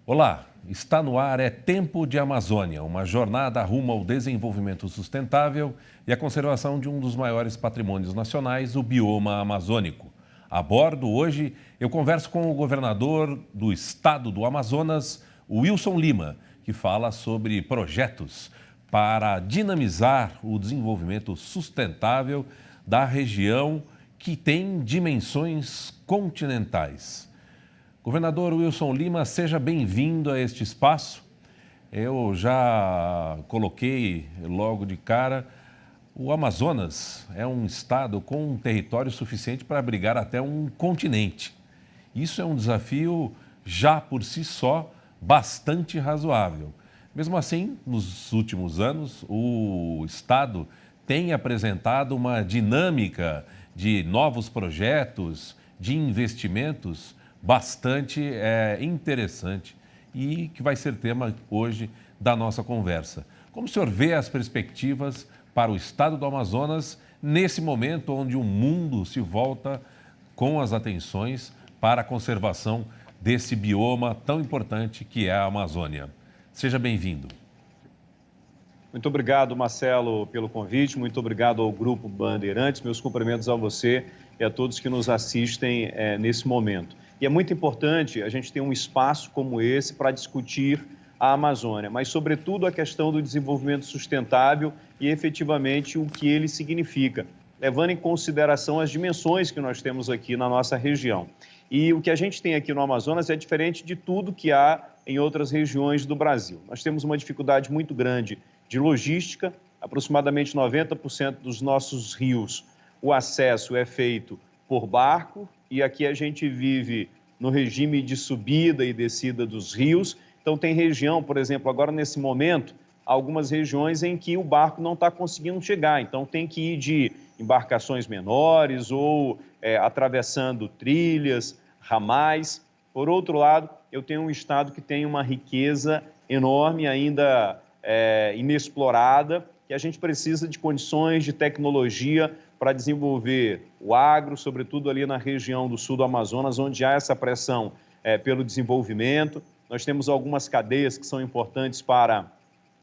Olá, está no ar É Tempo de Amazônia, uma jornada rumo ao desenvolvimento sustentável e à conservação de um dos maiores patrimônios nacionais, o bioma amazônico. A bordo, hoje, eu converso com o governador do estado do Amazonas, Wilson Lima, que fala sobre projetos para dinamizar o desenvolvimento sustentável da região que tem dimensões continentais. Governador Wilson Lima, seja bem-vindo a este espaço. Eu já coloquei logo de cara, o Amazonas é um estado com um território suficiente para abrigar até um continente. Isso é um desafio já por si só bastante razoável. Mesmo assim, nos últimos anos, o estado tem apresentado uma dinâmica de novos projetos, de investimentos bastante interessante e que vai ser tema hoje da nossa conversa. Como o senhor vê as perspectivas para o estado do Amazonas nesse momento onde o mundo se volta com as atenções para a conservação desse bioma tão importante que é a Amazônia? Seja bem-vindo. Muito obrigado, Marcelo, pelo convite. Muito obrigado ao Grupo Bandeirantes. Meus cumprimentos a você e a todos que nos assistem nesse momento. E é muito importante a gente ter um espaço como esse para discutir a Amazônia, mas, sobretudo, a questão do desenvolvimento sustentável e, efetivamente, o que ele significa, levando em consideração as dimensões que nós temos aqui na nossa região. E o que a gente tem aqui no Amazonas é diferente de tudo que há em outras regiões do Brasil. Nós temos uma dificuldade muito grande de logística, aproximadamente 90% dos nossos rios, o acesso é feito por barco, e aqui a gente vive no regime de subida e descida dos rios. Então tem região, por exemplo, agora nesse momento, algumas regiões em que o barco não está conseguindo chegar, então tem que ir de embarcações menores ou atravessando trilhas, ramais. Por outro lado, eu tenho um estado que tem uma riqueza enorme, ainda inexplorada, que a gente precisa de condições de tecnologia para desenvolver o agro, sobretudo ali na região do sul do Amazonas, onde há essa pressão pelo desenvolvimento. Nós temos algumas cadeias que são importantes para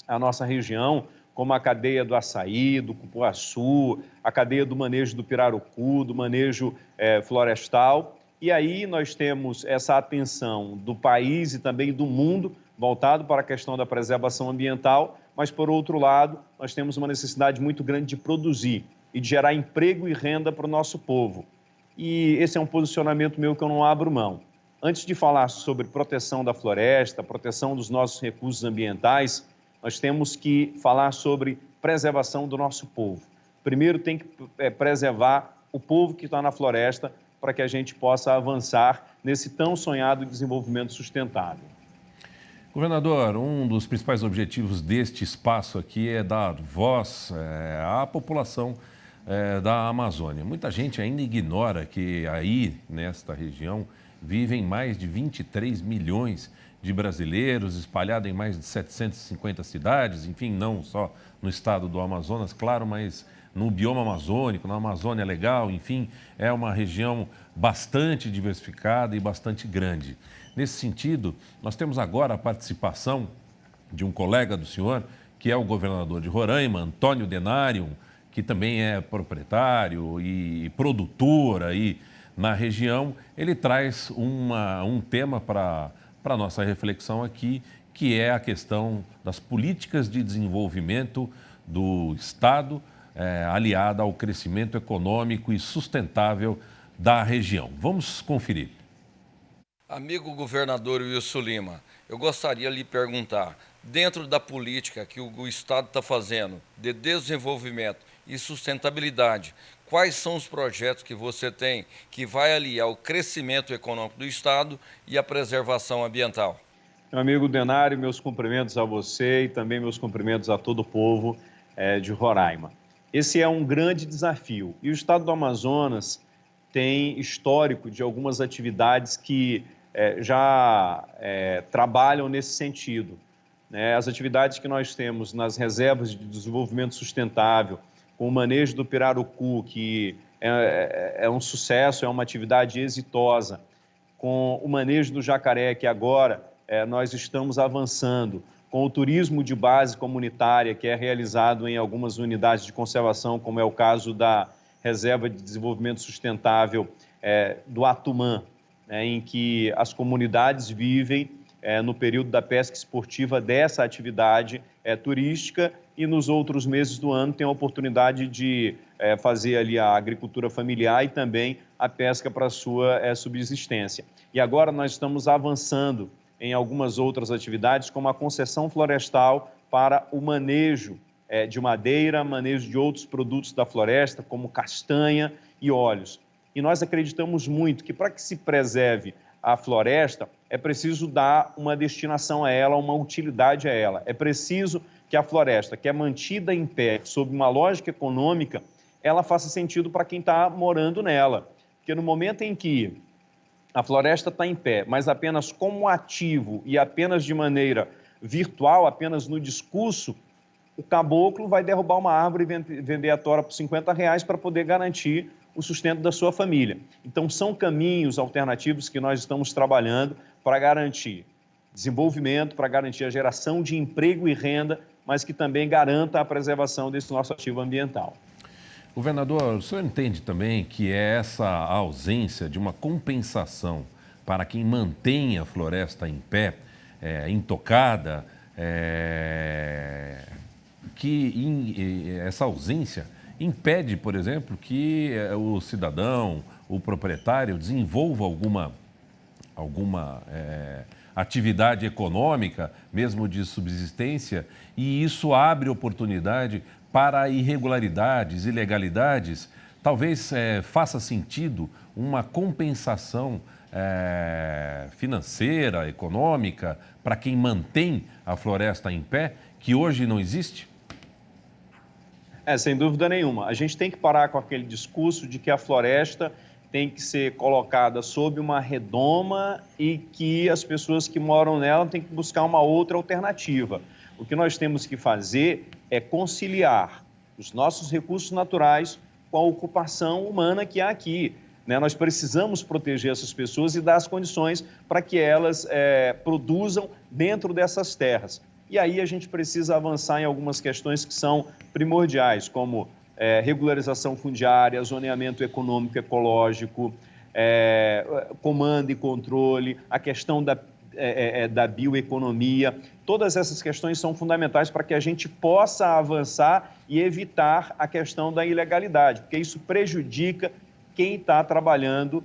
a nossa região, como a cadeia do açaí, do cupuaçu, a cadeia do manejo do pirarucu, do manejo florestal. E aí nós temos essa atenção do país e também do mundo voltado para a questão da preservação ambiental, mas, por outro lado, nós temos uma necessidade muito grande de produzir e de gerar emprego e renda para o nosso povo. E esse é um posicionamento meu que eu não abro mão. Antes de falar sobre proteção da floresta, proteção dos nossos recursos ambientais, nós temos que falar sobre preservação do nosso povo. Primeiro tem que preservar o povo que está na floresta para que a gente possa avançar nesse tão sonhado desenvolvimento sustentável. Governador, um dos principais objetivos deste espaço aqui é dar voz à população da Amazônia. Muita gente ainda ignora que aí, nesta região, vivem mais de 23 milhões de brasileiros, espalhados em mais de 750 cidades, enfim, não só no estado do Amazonas, claro, mas no bioma amazônico, na Amazônia Legal, enfim, é uma região bastante diversificada e bastante grande. Nesse sentido, nós temos agora a participação de um colega do senhor, que é o governador de Roraima, Antônio Denário, que também é proprietário e produtor aí na região. Ele traz um tema para a nossa reflexão aqui, que é a questão das políticas de desenvolvimento do Estado, aliada ao crescimento econômico e sustentável da região. Vamos conferir. Amigo governador Wilson Lima, eu gostaria de lhe perguntar, dentro da política que o Estado está fazendo de desenvolvimento e sustentabilidade, quais são os projetos que você tem que vai aliar o crescimento econômico do Estado e a preservação ambiental? Meu amigo Denário, meus cumprimentos a você e também meus cumprimentos a todo o povo de Roraima. Esse é um grande desafio e o Estado do Amazonas tem histórico de algumas atividades que já trabalham nesse sentido. As atividades que nós temos nas reservas de desenvolvimento sustentável, com o manejo do pirarucu, que é um sucesso, é uma atividade exitosa, com o manejo do jacaré, que agora nós estamos avançando com o turismo de base comunitária, que é realizado em algumas unidades de conservação, como é o caso da Reserva de Desenvolvimento Sustentável do Atumã, né, em que as comunidades vivem no período da pesca esportiva dessa atividade turística, e nos outros meses do ano tem a oportunidade de fazer ali a agricultura familiar e também a pesca para a sua subsistência. E agora nós estamos avançando em algumas outras atividades, como a concessão florestal para o manejo de madeira, manejo de outros produtos da floresta, como castanha e óleos. E nós acreditamos muito que para que se preserve a floresta, é preciso dar uma destinação a ela, uma utilidade a ela. É preciso que a floresta, que é mantida em pé sob uma lógica econômica, ela faça sentido para quem está morando nela. Porque no momento em que a floresta está em pé, mas apenas como ativo e apenas de maneira virtual, apenas no discurso, o caboclo vai derrubar uma árvore e vender a tora por R$50 para poder garantir o sustento da sua família. Então, são caminhos alternativos que nós estamos trabalhando para garantir desenvolvimento, para garantir a geração de emprego e renda, mas que também garanta a preservação desse nosso ativo ambiental. Governador, o senhor entende também que é essa ausência de uma compensação para quem mantém a floresta em pé, intocada, essa ausência impede, por exemplo, que o cidadão, o proprietário, desenvolva alguma atividade econômica, mesmo de subsistência, e isso abre oportunidade para irregularidades, ilegalidades. Talvez faça sentido uma compensação financeira, econômica, para quem mantém a floresta em pé, que hoje não existe? Sem dúvida nenhuma. A gente tem que parar com aquele discurso de que a floresta tem que ser colocada sob uma redoma e que as pessoas que moram nela têm que buscar uma outra alternativa. O que nós temos que fazer é conciliar os nossos recursos naturais com a ocupação humana que há aqui, né? Nós precisamos proteger essas pessoas e dar as condições para que elas produzam dentro dessas terras. E aí a gente precisa avançar em algumas questões que são primordiais, como regularização fundiária, zoneamento econômico ecológico, comando e controle, a questão da bioeconomia. Todas essas questões são fundamentais para que a gente possa avançar e evitar a questão da ilegalidade, porque isso prejudica quem está trabalhando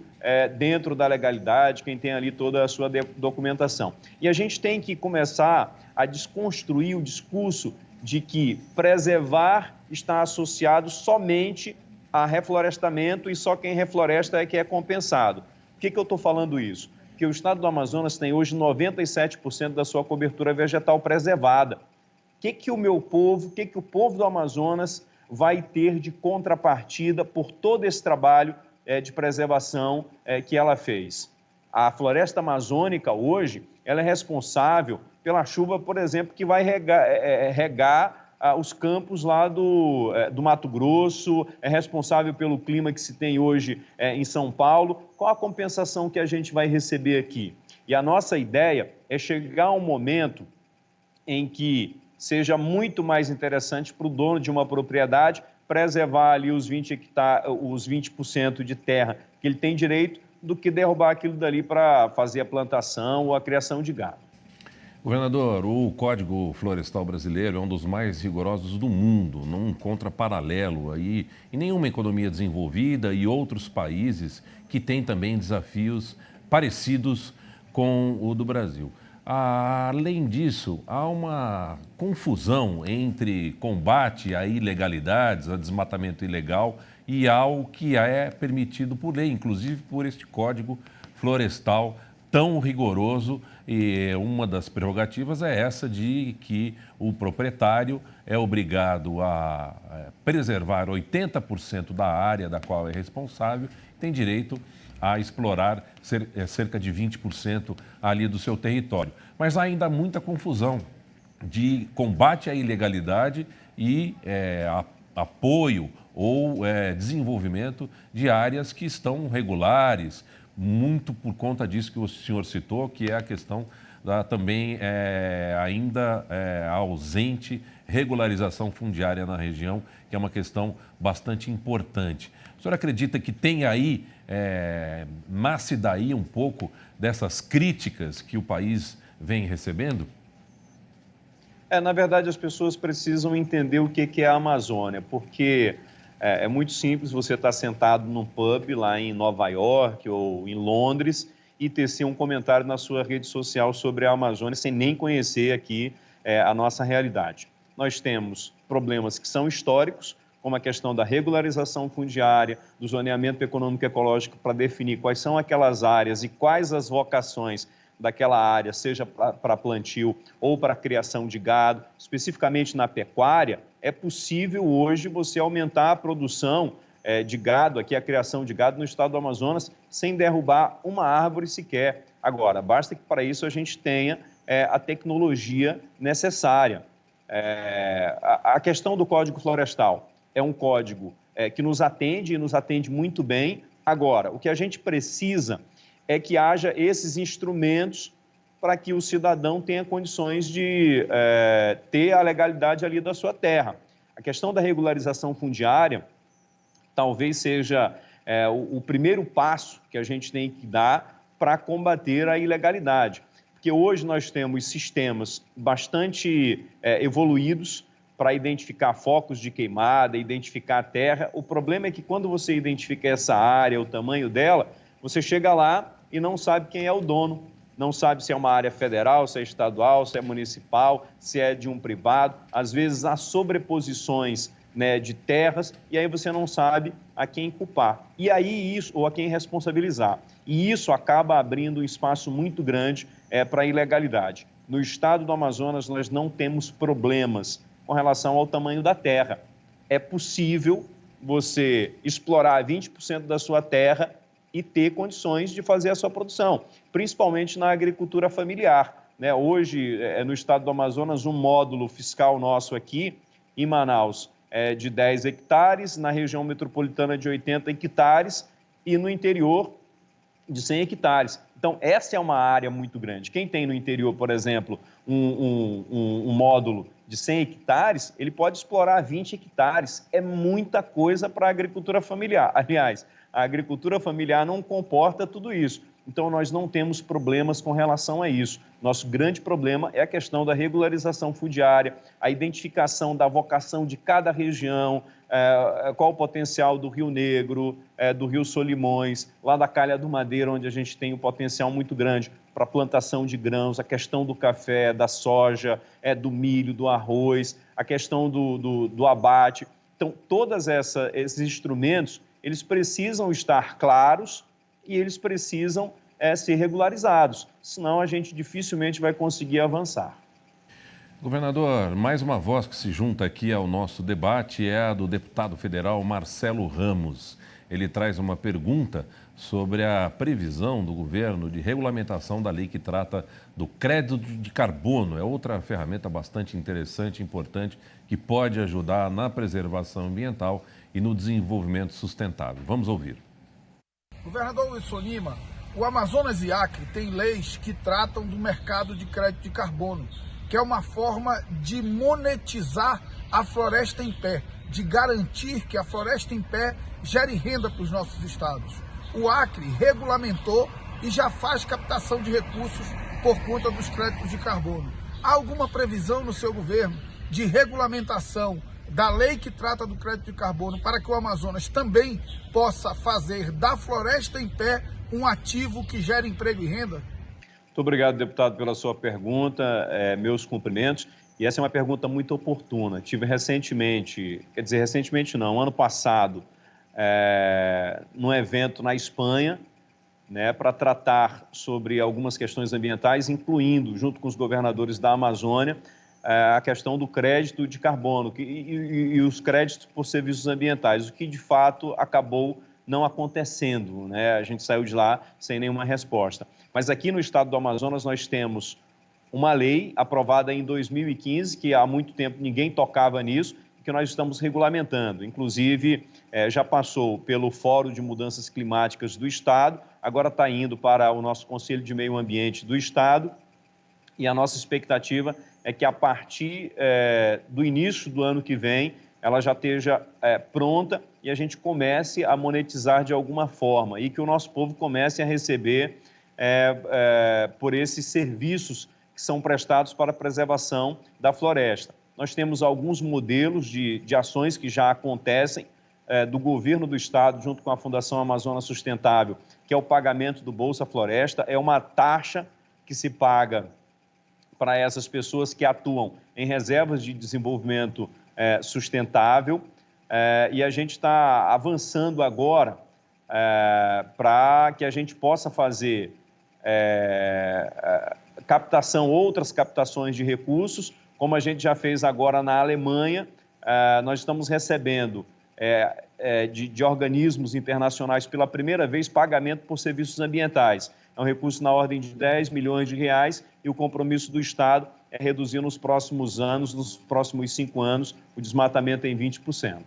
dentro da legalidade, quem tem ali toda a sua documentação. E a gente tem que começar a desconstruir o discurso de que preservar está associado somente a reflorestamento e só quem refloresta é que é compensado. Por que eu estou falando isso? Porque o estado do Amazonas tem hoje 97% da sua cobertura vegetal preservada. O que o povo do Amazonas vai ter de contrapartida por todo esse trabalho de preservação que ela fez? A floresta amazônica hoje, ela é responsável pela chuva, por exemplo, que vai regar os campos lá do Mato Grosso, é responsável pelo clima que se tem hoje em São Paulo. Qual a compensação que a gente vai receber aqui? E a nossa ideia é chegar a um momento em que seja muito mais interessante para o dono de uma propriedade preservar ali os 20% de terra que ele tem direito, do que derrubar aquilo dali para fazer a plantação ou a criação de gado. Governador, o Código Florestal Brasileiro é um dos mais rigorosos do mundo, não encontra paralelo aí em nenhuma economia desenvolvida e outros países que têm também desafios parecidos com o do Brasil. Além disso, há uma confusão entre combate a ilegalidades, a desmatamento ilegal e ao que é permitido por lei, inclusive por este Código Florestal tão rigoroso. E uma das prerrogativas é essa de que o proprietário é obrigado a preservar 80% da área da qual é responsável, tem direito a explorar cerca de 20% ali do seu território. Mas há ainda muita confusão de combate à ilegalidade e apoio ou desenvolvimento de áreas que estão regulares, muito por conta disso que o senhor citou, que é a questão também ainda ausente regularização fundiária na região, que é uma questão bastante importante. O senhor acredita que tem aí, nasce daí um pouco dessas críticas que o país vem recebendo? Na verdade, as pessoas precisam entender o que é a Amazônia, porque é muito simples você estar sentado num pub lá em Nova York ou em Londres e tecer um comentário na sua rede social sobre a Amazônia sem nem conhecer aqui a nossa realidade. Nós temos problemas que são históricos, como a questão da regularização fundiária, do zoneamento econômico e ecológico para definir quais são aquelas áreas e quais as vocações daquela área, seja para plantio ou para criação de gado, especificamente na pecuária. É possível hoje você aumentar a produção de gado, aqui a criação de gado no estado do Amazonas, sem derrubar uma árvore sequer. Agora, basta que para isso a gente tenha a tecnologia necessária. A questão do Código Florestal é um código que nos atende e nos atende muito bem. Agora, o que a gente precisa é que haja esses instrumentos para que o cidadão tenha condições de ter a legalidade ali da sua terra. A questão da regularização fundiária talvez seja o primeiro passo que a gente tem que dar para combater a ilegalidade. Porque hoje nós temos sistemas bastante evoluídos para identificar focos de queimada, identificar a terra. O problema é que quando você identifica essa área, o tamanho dela, você chega lá e não sabe quem é o dono, não sabe se é uma área federal, se é estadual, se é municipal, se é de um privado. Às vezes há sobreposições de terras e aí você não sabe a quem culpar. E aí isso, ou a quem responsabilizar. E isso acaba abrindo um espaço muito grande para a ilegalidade. No estado do Amazonas, nós não temos problemas com relação ao tamanho da terra. É possível você explorar 20% da sua terra e ter condições de fazer a sua produção, principalmente na agricultura familiar. Hoje, no estado do Amazonas, um módulo fiscal nosso aqui, em Manaus, é de 10 hectares, na região metropolitana de 80 hectares e no interior de 100 hectares. Então, essa é uma área muito grande. Quem tem no interior, por exemplo, um módulo de 100 hectares, ele pode explorar 20 hectares. É muita coisa para a agricultura familiar. Aliás, a agricultura familiar não comporta tudo isso. Então, nós não temos problemas com relação a isso. Nosso grande problema é a questão da regularização fundiária, a identificação da vocação de cada região, qual o potencial do Rio Negro, do Rio Solimões, lá da Calha do Madeira, onde a gente tem um potencial muito grande para plantação de grãos, a questão do café, da soja, do milho, do arroz, a questão do abate. Então, todos esses instrumentos, eles precisam estar claros e eles precisam ser regularizados, senão a gente dificilmente vai conseguir avançar. Governador, mais uma voz que se junta aqui ao nosso debate é a do deputado federal Marcelo Ramos. Ele traz uma pergunta sobre a previsão do governo de regulamentação da lei que trata do crédito de carbono. É outra ferramenta bastante interessante e importante que pode ajudar na preservação ambiental e no desenvolvimento sustentável. Vamos ouvir. Governador Wilson Lima, o Amazonas e Acre têm leis que tratam do mercado de crédito de carbono, que é uma forma de monetizar a floresta em pé, de garantir que a floresta em pé gere renda para os nossos estados. O Acre regulamentou e já faz captação de recursos por conta dos créditos de carbono. Há alguma previsão no seu governo de regulamentação da lei que trata do crédito de carbono para que o Amazonas também possa fazer da floresta em pé um ativo que gere emprego e renda? Muito obrigado, deputado, pela sua pergunta, meus cumprimentos. E essa é uma pergunta muito oportuna. Tive recentemente não, ano passado, num evento na Espanha, para tratar sobre algumas questões ambientais, incluindo, junto com os governadores da Amazônia, a questão do crédito de carbono e os créditos por serviços ambientais, o que de fato acabou não acontecendo, A gente saiu de lá sem nenhuma resposta. Mas aqui no estado do Amazonas nós temos uma lei aprovada em 2015, que há muito tempo ninguém tocava nisso, que nós estamos regulamentando. Inclusive, já passou pelo Fórum de Mudanças Climáticas do Estado, agora está indo para o nosso Conselho de Meio Ambiente do Estado, e a nossa expectativa é que a partir do início do ano que vem, ela já esteja pronta e a gente comece a monetizar de alguma forma e que o nosso povo comece a receber por esses serviços que são prestados para a preservação da floresta. Nós temos alguns modelos de ações que já acontecem do governo do estado, junto com a Fundação Amazônia Sustentável, que é o pagamento do Bolsa Floresta, é uma taxa que se paga para essas pessoas que atuam em reservas de desenvolvimento sustentável, e a gente está avançando agora para que a gente possa fazer outras captações de recursos, como a gente já fez agora na Alemanha. Nós estamos recebendo de organismos internacionais pela primeira vez pagamento por serviços ambientais. É um recurso na ordem de 10 milhões de reais e o compromisso do Estado é reduzir nos próximos anos, nos próximos 5 anos, o desmatamento em 20%.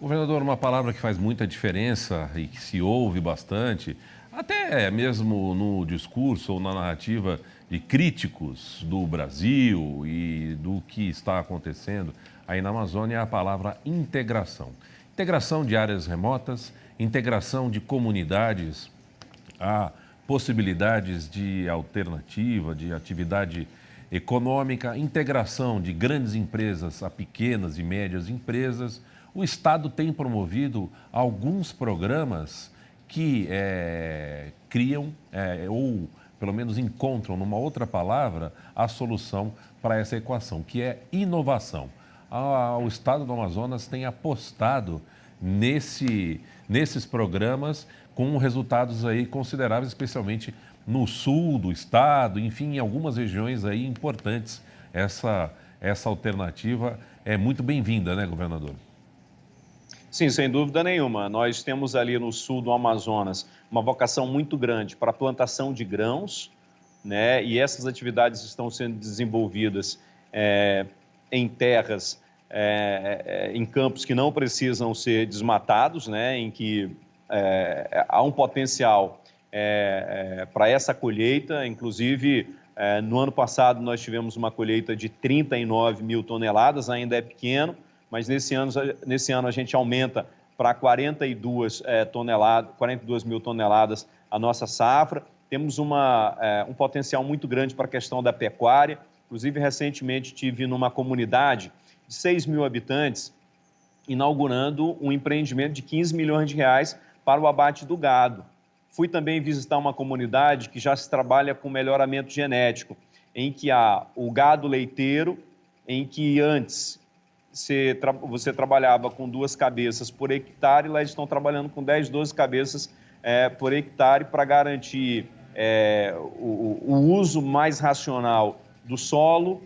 Governador, uma palavra que faz muita diferença e que se ouve bastante, até mesmo no discurso ou na narrativa de críticos do Brasil e do que está acontecendo aí na Amazônia, é a palavra integração. Integração de áreas remotas, integração de comunidades a possibilidades de alternativa, de atividade econômica, integração de grandes empresas a pequenas e médias empresas. O Estado tem promovido alguns programas que criam ou pelo menos encontram numa outra palavra a solução para essa equação, que é inovação. O Estado do Amazonas tem apostado nesses programas com resultados aí consideráveis, especialmente no sul do estado, enfim, em algumas regiões aí importantes. Essa alternativa é muito bem-vinda, né, governador? Sim, sem dúvida nenhuma. Nós temos ali no sul do Amazonas uma vocação muito grande para a plantação de grãos, né? E essas atividades estão sendo desenvolvidas em terras, em campos que não precisam ser desmatados, né? Em que há um potencial para essa colheita. Inclusive, no ano passado nós tivemos uma colheita de 39 mil toneladas, ainda é pequeno, mas nesse ano a gente aumenta para 42 mil toneladas a nossa safra. Temos um potencial muito grande para a questão da pecuária. Inclusive, recentemente estive numa comunidade de 6 mil habitantes, inaugurando um empreendimento de 15 milhões de reais para o abate do gado. Fui também visitar uma comunidade que já se trabalha com melhoramento genético, em que há o gado leiteiro, em que antes você trabalhava com 2 cabeças por hectare, lá eles estão trabalhando com 10, 12 cabeças por hectare para garantir o uso mais racional do solo,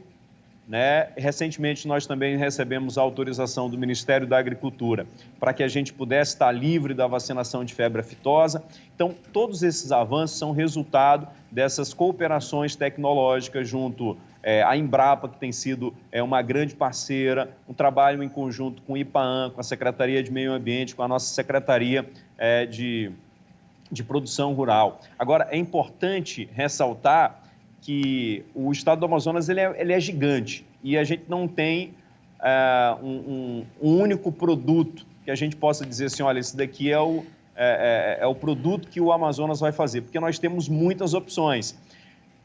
né? Recentemente nós também recebemos a autorização do Ministério da Agricultura para que a gente pudesse estar livre da vacinação de febre aftosa. Então, todos esses avanços são resultado dessas cooperações tecnológicas junto à Embrapa, que tem sido uma grande parceira, um trabalho em conjunto com o IPAAM, com a Secretaria de Meio Ambiente, com a nossa Secretaria de Produção Rural. Agora, é importante ressaltar que o estado do Amazonas ele é gigante e a gente não tem um único produto que a gente possa dizer assim, olha, esse daqui é o produto que o Amazonas vai fazer, porque nós temos muitas opções.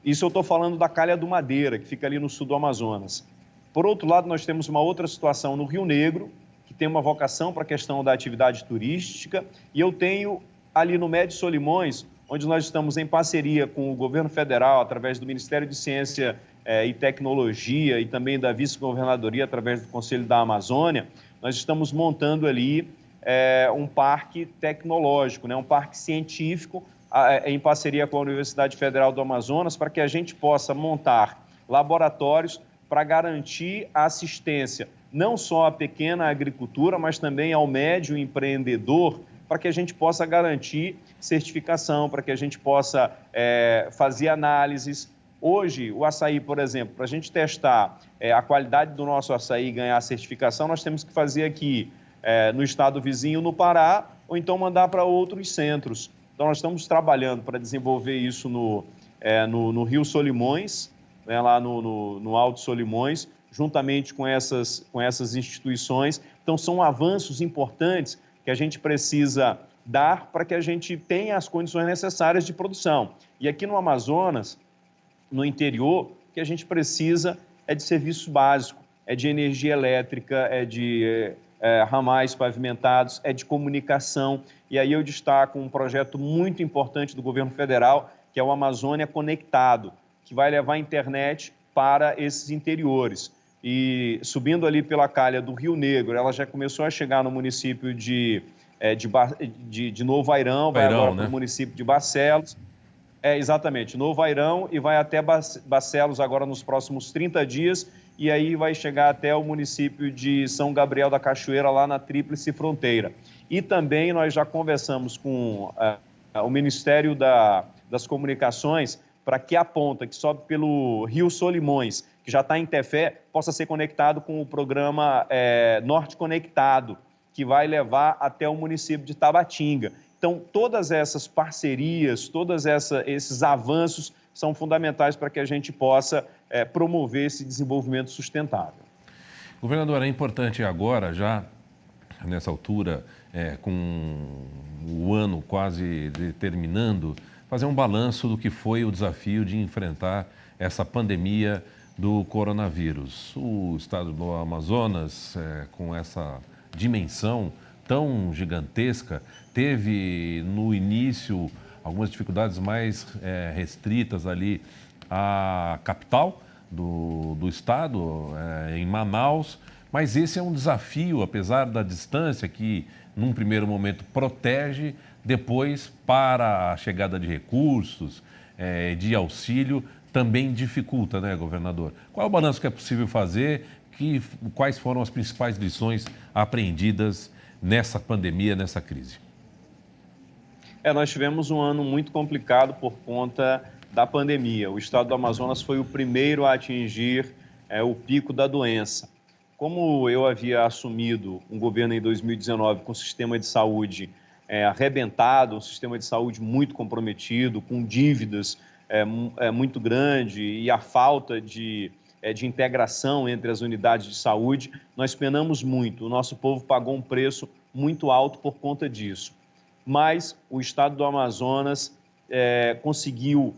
Isso eu estou falando da Calha do Madeira, que fica ali no sul do Amazonas. Por outro lado, nós temos uma outra situação no Rio Negro, que tem uma vocação para a questão da atividade turística, e eu tenho ali no Médio Solimões, onde nós estamos em parceria com o governo federal, através do Ministério de Ciência e Tecnologia e também da Vice-Governadoria, através do Conselho da Amazônia, nós estamos montando ali um parque tecnológico, né, um parque científico, em parceria com a Universidade Federal do Amazonas, para que a gente possa montar laboratórios para garantir a assistência, não só à pequena agricultura, mas também ao médio empreendedor, para que a gente possa garantir certificação, para que a gente possa fazer análises. Hoje, o açaí, por exemplo, para a gente testar a qualidade do nosso açaí e ganhar a certificação, nós temos que fazer aqui no estado vizinho, no Pará, ou então mandar para outros centros. Então, nós estamos trabalhando para desenvolver isso no Rio Solimões, né, lá no Alto Solimões, juntamente com essas instituições. Então, são avanços importantes que a gente precisa dar para que a gente tenha as condições necessárias de produção. E aqui no Amazonas, no interior, o que a gente precisa é de serviço básico, é de energia elétrica, é de ramais pavimentados, é de comunicação. E aí eu destaco um projeto muito importante do governo federal, que é o Amazônia Conectado, que vai levar a internet para esses interiores. E subindo ali pela calha do Rio Negro, ela já começou a chegar no município de Novo Airão, vai agora para o município de Barcelos. Exatamente, Novo Airão, e vai até Barcelos agora nos próximos 30 dias, e aí vai chegar até o município de São Gabriel da Cachoeira, lá na Tríplice Fronteira. E também nós já conversamos com o Ministério das Comunicações para que a ponta que sobe pelo Rio Solimões, que já está em Tefé, possa ser conectado com o programa Norte Conectado, que vai levar até o município de Tabatinga. Então, todas essas parcerias, todos esses avanços são fundamentais para que a gente possa promover esse desenvolvimento sustentável. Governador, é importante agora, já nessa altura, com o ano quase terminando, fazer um balanço do que foi o desafio de enfrentar essa pandemia do coronavírus. O estado do Amazonas, com essa dimensão tão gigantesca, teve no início algumas dificuldades mais restritas ali à capital do estado, em Manaus, mas esse é um desafio, apesar da distância que num primeiro momento protege, depois para a chegada de recursos, de auxílio, também dificulta, né, governador? Qual é o balanço que é possível fazer? Quais foram as principais lições aprendidas nessa pandemia, nessa crise? Nós tivemos um ano muito complicado por conta da pandemia. O estado do Amazonas foi o primeiro a atingir o pico da doença. Como eu havia assumido um governo em 2019 com um sistema de saúde arrebentado, um sistema de saúde muito comprometido, com dívidas muito grande e a falta de integração entre as unidades de saúde, nós penamos muito. O nosso povo pagou um preço muito alto por conta disso. Mas o estado do Amazonas conseguiu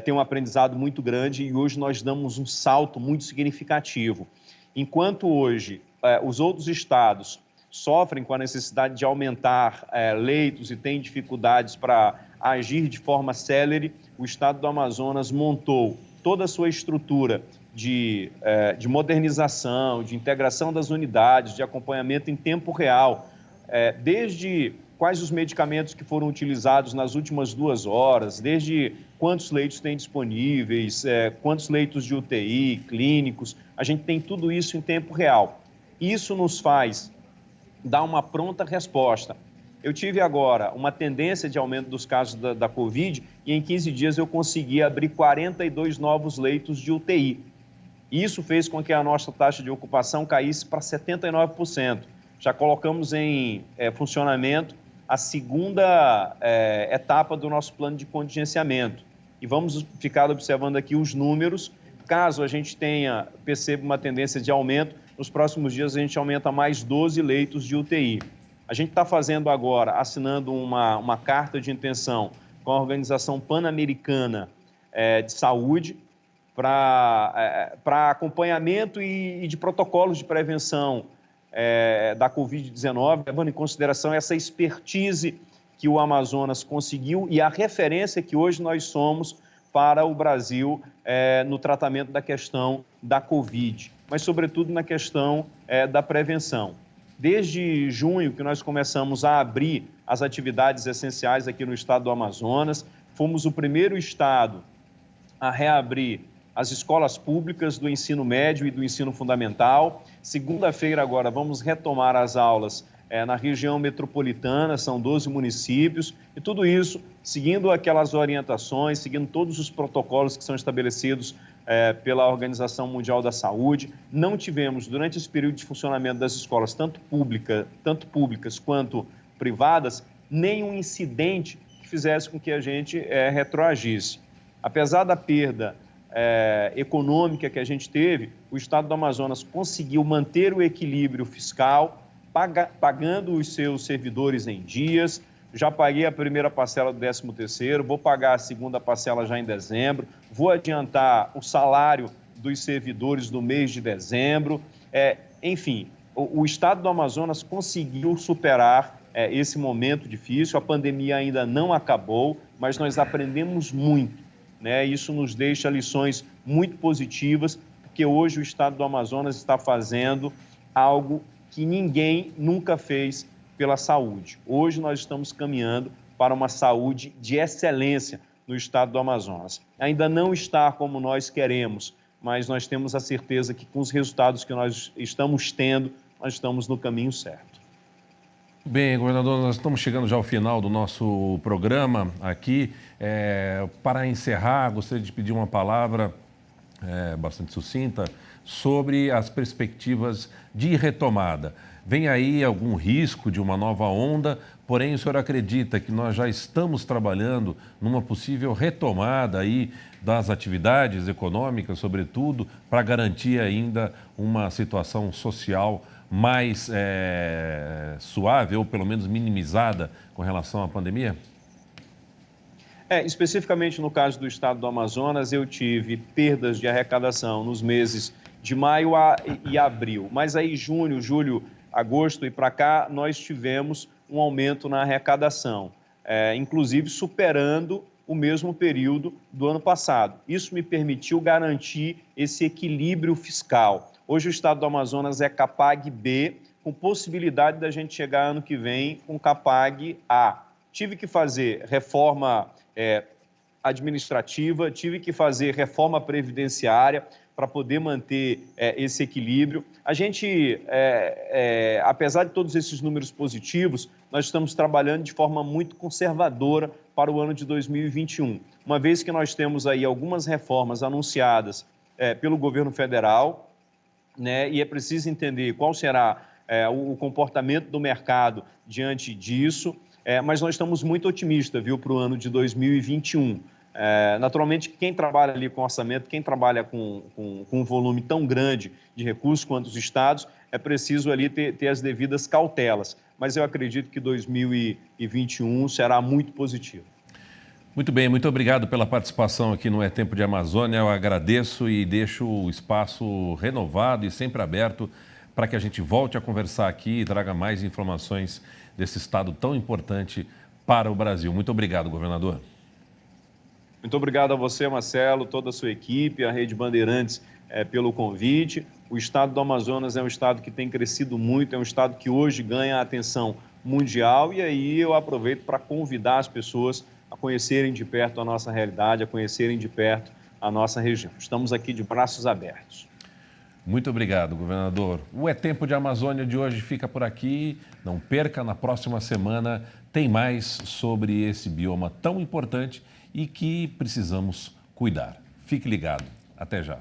ter um aprendizado muito grande e hoje nós damos um salto muito significativo. Enquanto hoje os outros estados sofrem com a necessidade de aumentar leitos e têm dificuldades para agir de forma célere, o estado do Amazonas montou toda a sua estrutura de modernização, de integração das unidades, de acompanhamento em tempo real, desde quais os medicamentos que foram utilizados nas últimas 2 horas, desde quantos leitos tem disponíveis, quantos leitos de UTI, clínicos, a gente tem tudo isso em tempo real. Isso nos faz dar uma pronta resposta. Eu tive agora uma tendência de aumento dos casos da Covid e em 15 dias eu consegui abrir 42 novos leitos de UTI. Isso fez com que a nossa taxa de ocupação caísse para 79%. Já colocamos em funcionamento a segunda etapa do nosso plano de contingenciamento. E vamos ficar observando aqui os números. Caso a gente perceba uma tendência de aumento, nos próximos dias a gente aumenta mais 12 leitos de UTI. A gente está fazendo agora, assinando uma carta de intenção com a Organização Pan-Americana de Saúde para acompanhamento e de protocolos de prevenção da Covid-19, levando em consideração essa expertise que o Amazonas conseguiu e a referência que hoje nós somos para o Brasil no tratamento da questão da Covid, mas sobretudo na questão da prevenção. Desde junho que nós começamos a abrir as atividades essenciais aqui no estado do Amazonas, fomos o primeiro estado a reabrir as escolas públicas do ensino médio e do ensino fundamental. Segunda-feira agora vamos retomar as aulas na região metropolitana, são 12 municípios, e tudo isso seguindo aquelas orientações, seguindo todos os protocolos que são estabelecidos pela Organização Mundial da Saúde. Não tivemos, durante esse período de funcionamento das escolas, tanto públicas quanto privadas, nenhum incidente que fizesse com que a gente retroagisse. Apesar da perda econômica que a gente teve, o Estado do Amazonas conseguiu manter o equilíbrio fiscal, pagando os seus servidores em dias. Já paguei a primeira parcela do 13º, vou pagar a segunda parcela já em dezembro, vou adiantar o salário dos servidores do mês de dezembro. Enfim, o Estado do Amazonas conseguiu superar esse momento difícil. A pandemia ainda não acabou, mas nós aprendemos muito, né? Isso nos deixa lições muito positivas, porque hoje o Estado do Amazonas está fazendo algo que ninguém nunca fez pela saúde. Hoje nós estamos caminhando para uma saúde de excelência no Estado do Amazonas. Ainda não está como nós queremos, mas nós temos a certeza que com os resultados que nós estamos tendo, nós estamos no caminho certo. Bem, governador, nós estamos chegando já ao final do nosso programa aqui. Para encerrar, gostaria de pedir uma palavra bastante sucinta sobre as perspectivas de retomada. Vem aí algum risco de uma nova onda, porém o senhor acredita que nós já estamos trabalhando numa possível retomada aí das atividades econômicas, sobretudo, para garantir ainda uma situação social mais suave ou pelo menos minimizada com relação à pandemia? Especificamente no caso do Estado do Amazonas, eu tive perdas de arrecadação nos meses de maio e abril, mas aí junho, julho, agosto e para cá, nós tivemos um aumento na arrecadação, inclusive superando o mesmo período do ano passado. Isso me permitiu garantir esse equilíbrio fiscal. Hoje o Estado do Amazonas é Capag B, com possibilidade da gente chegar ano que vem com Capag A. Tive que fazer reforma administrativa, tive que fazer reforma previdenciária para poder manter esse equilíbrio. A gente, apesar de todos esses números positivos, nós estamos trabalhando de forma muito conservadora para o ano de 2021, uma vez que nós temos aí algumas reformas anunciadas pelo governo federal, né, e é preciso entender qual será o comportamento do mercado diante disso, mas nós estamos muito otimistas, viu, para o ano de 2021. Naturalmente, quem trabalha ali com orçamento, quem trabalha com um volume tão grande de recursos quanto os estados, é preciso ali ter as devidas cautelas. Mas eu acredito que 2021 será muito positivo. Muito bem, muito obrigado pela participação aqui no É Tempo de Amazônia. Eu agradeço e deixo o espaço renovado e sempre aberto para que a gente volte a conversar aqui e traga mais informações desse estado tão importante para o Brasil. Muito obrigado, governador. Muito obrigado a você, Marcelo, toda a sua equipe, a Rede Bandeirantes, pelo convite. O estado do Amazonas é um estado que tem crescido muito, é um estado que hoje ganha atenção mundial e aí eu aproveito para convidar as pessoas a conhecerem de perto a nossa realidade, a conhecerem de perto a nossa região. Estamos aqui de braços abertos. Muito obrigado, governador. O É Tempo de Amazônia de hoje fica por aqui. Não perca, na próxima semana tem mais sobre esse bioma tão importante e que precisamos cuidar. Fique ligado. Até já.